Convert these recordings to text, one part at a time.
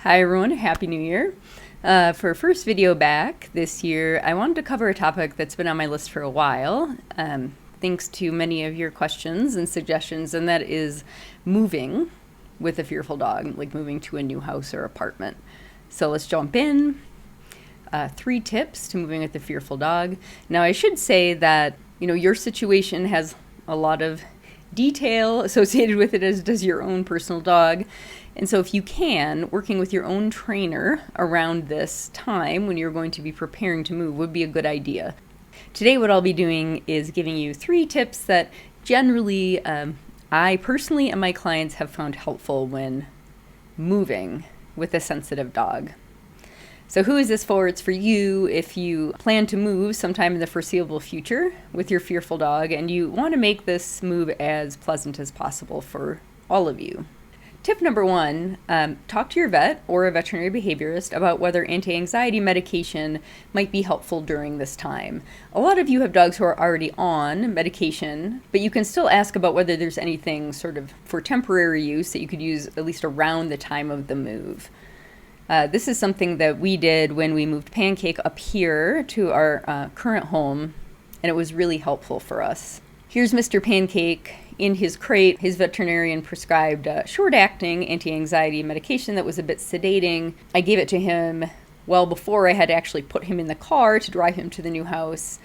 Hi everyone, Happy New Year. For our first video back this year, I wanted to cover a topic that's been on my list for a while, thanks to many of your questions and suggestions, and that is moving with a fearful dog, like moving to a new house or apartment. So let's jump in. 3 tips to moving with a fearful dog. Now I should say that, your situation has a lot of detail associated with it, as does your own personal dog. And so if you can, working with your own trainer around this time when you're going to be preparing to move would be a good idea. Today what I'll be doing is giving you 3 tips that generally I personally and my clients have found helpful when moving with a sensitive dog. So who is this for? It's for you if you plan to move sometime in the foreseeable future with your fearful dog and you want to make this move as pleasant as possible for all of you. Tip number 1, talk to your vet or a veterinary behaviorist about whether anti-anxiety medication might be helpful during this time. A lot of you have dogs who are already on medication, but you can still ask about whether there's anything sort of for temporary use that you could use at least around the time of the move. This is something that we did when we moved Pancake up here to our current home, and it was really helpful for us. Here's Mr. Pancake in his crate. His veterinarian prescribed short-acting anti-anxiety medication that was a bit sedating. I gave it to him well before I had to actually put him in the car to drive him to the new house,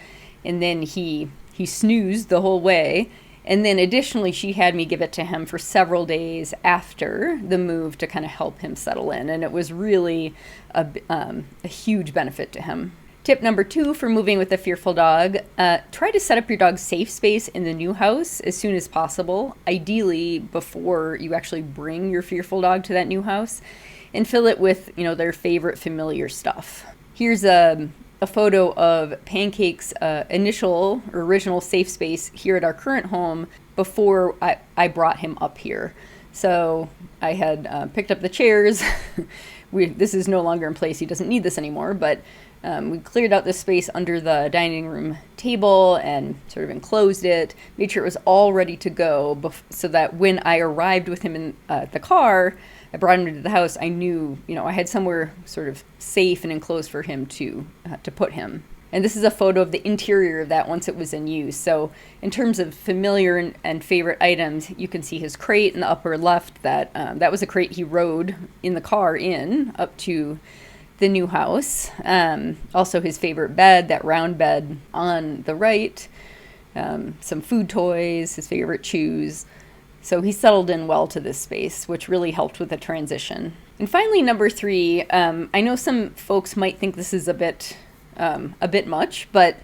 and then he snoozed the whole way. And then additionally, she had me give it to him for several days after the move to kind of help him settle in. And it was really a huge benefit to him. Tip number 2 for moving with a fearful dog, try to set up your dog's safe space in the new house as soon as possible, ideally before you actually bring your fearful dog to that new house, and fill it with, their favorite familiar stuff. Here's a photo of Pancake's initial or original safe space here at our current home before I brought him up here. So I had picked up the chairs. This is no longer in place. He doesn't need this anymore, but we cleared out the space under the dining room table and sort of enclosed it, made sure it was all ready to go so that when I arrived with him in the car, I brought him into the house, I knew, I had somewhere sort of safe and enclosed for him to put him. And this is a photo of the interior of that once it was in use. So in terms of familiar and favorite items, you can see his crate in the upper left. That was a crate he rode in the car up to the new house. Also his favorite bed, that round bed on the right. Some food toys, his favorite chews. So he settled in well to this space, which really helped with the transition. And finally, number 3, I know some folks might think this is a bit much, but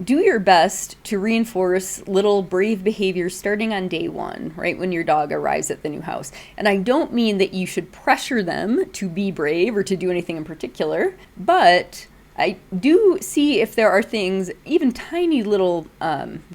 do your best to reinforce little brave behaviors starting on day 1, right when your dog arrives at the new house. And I don't mean that you should pressure them to be brave or to do anything in particular, but I do see if there are things, even tiny little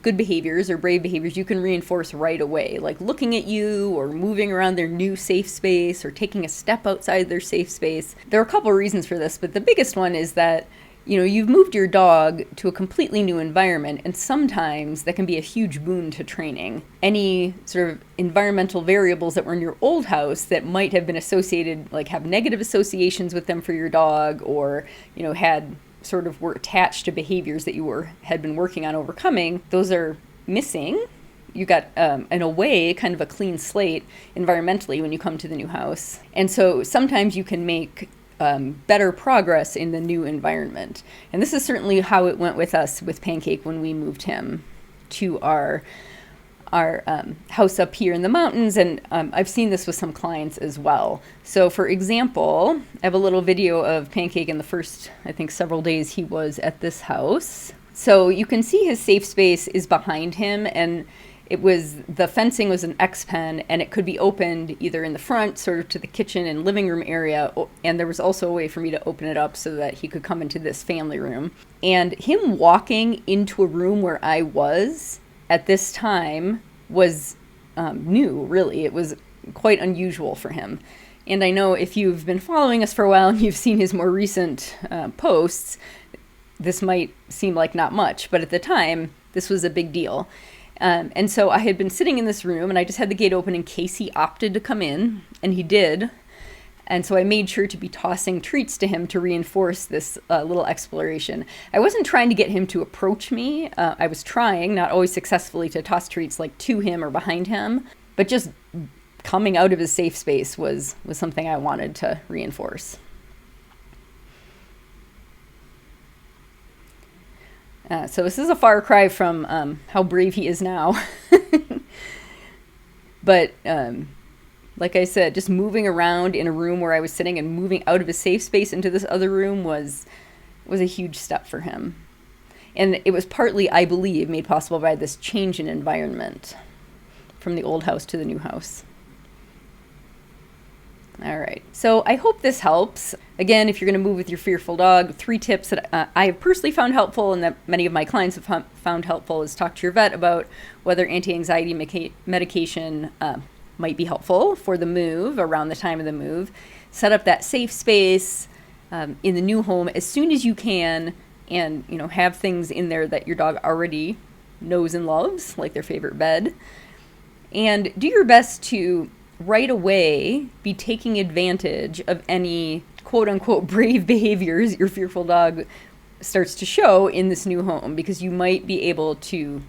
good behaviors or brave behaviors you can reinforce right away, like looking at you or moving around their new safe space or taking a step outside their safe space. There are a couple of reasons for this, but the biggest one is that you've moved your dog to a completely new environment, and sometimes that can be a huge boon to training. Any sort of environmental variables that were in your old house that might have been associated, like have negative associations with them for your dog, or, had sort of were attached to behaviors that you had been working on overcoming, those are missing. You got, in a way, kind of a clean slate environmentally when you come to the new house. And so sometimes you can make better progress in the new environment. And this is certainly how it went with us with Pancake when we moved him to our house up here in the mountains, and I've seen this with some clients as well. So for example, I have a little video of Pancake in the first, I think, several days he was at this house. So you can see his safe space is behind him, and the fencing was an X-pen, and it could be opened either in the front, sort of to the kitchen and living room area, and there was also a way for me to open it up so that he could come into this family room. And him walking into a room where I was at this time was new, really. It was quite unusual for him. And I know if you've been following us for a while and you've seen his more recent posts, this might seem like not much, but at the time, this was a big deal. And so I had been sitting in this room and I just had the gate open in case he opted to come in, and he did. And so I made sure to be tossing treats to him to reinforce this little exploration. I wasn't trying to get him to approach me. I was trying, not always successfully, to toss treats like to him or behind him, but just coming out of his safe space was something I wanted to reinforce. So this is a far cry from how brave he is now. But like I said, just moving around in a room where I was sitting and moving out of his safe space into this other room was a huge step for him. And it was partly, I believe, made possible by this change in environment from the old house to the new house. All right, so I hope this helps. Again, if you're going to move with your fearful dog, 3 tips that I have personally found helpful and that many of my clients have found helpful is talk to your vet about whether anti-anxiety medication might be helpful for the move, around the time of the move. Set up that safe space in the new home as soon as you can, and have things in there that your dog already knows and loves, like their favorite bed. And do your best to right away be taking advantage of any quote-unquote brave behaviors your fearful dog starts to show in this new home, because you might be able to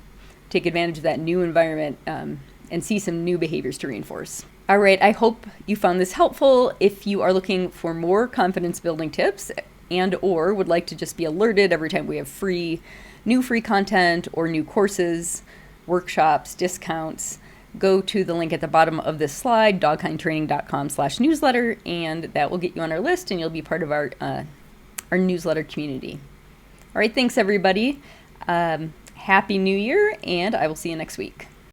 take advantage of that new environment and see some new behaviors to reinforce. All right, I hope you found this helpful. If you are looking for more confidence building tips and or would like to just be alerted every time we have new free content or new courses, workshops, discounts, go to the link at the bottom of this slide, dogkindtraining.com/newsletter, and that will get you on our list and you'll be part of our newsletter community. All right, thanks everybody. Happy New Year, and I will see you next week.